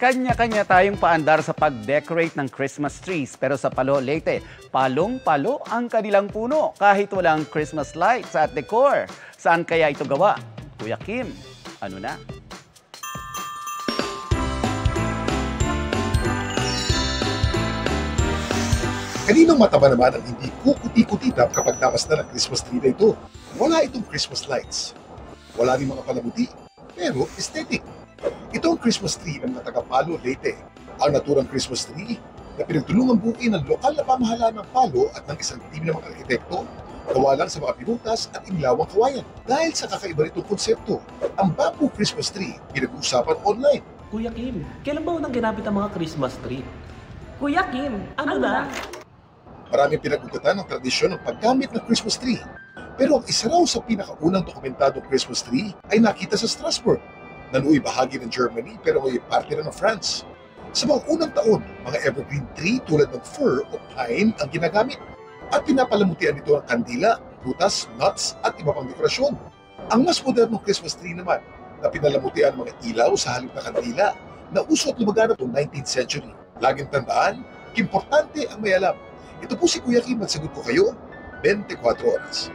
Kanya-kanya tayong paandar sa pag-decorate ng Christmas trees. Pero sa Palo, Leyte, palong-palo ang kanilang puno kahit walang Christmas lights at decor. Saan kaya ito gawa? Kuya Kim, ano na? Kaninong mata ba naman ang hindi kukuti-kutitap kapag damas na ng Christmas tree na ito? Wala itong Christmas lights. Wala rin mga palamuti, pero aesthetic. Ito ang Christmas tree ng mga taga Palo, Leyte. Ang naturang Christmas tree na pinagtulungan buuin ng lokal na pamahalaan ng Palo at ng isang team ng mga arkitekto, gawa lang sa mga pinutas at inilawang kawayan. Dahil sa kakaiba nitong konsepto, ang bamboo Christmas tree pinag-uusapan online. Kuya Kim, kailan ba unang ginamit ang mga Christmas tree? Kuya Kim, ano na? Maraming pinag-ugatan ng tradisyon ng paggamit ng Christmas tree. Pero ang isa raw sa pinakaunang dokumentadong Christmas tree ay nakita sa Strasbourg, na nooy bahagi ng Germany pero ngayon parte na ng France. Sa mga unang taon, mga evergreen tree tulad ng fir o pine ang ginagamit. At pinapalamutian nito ng kandila, prutas, nuts at iba pang dekorasyon. Ang mas modernong Christmas tree naman na pinalamutian ng mga ilaw sa halip na kandila na uso at lumaganap noong 19th century. Laging tandaan, importante ang may alam. Ito po si Kuya Kim at sagot ko kayo, 24 oras.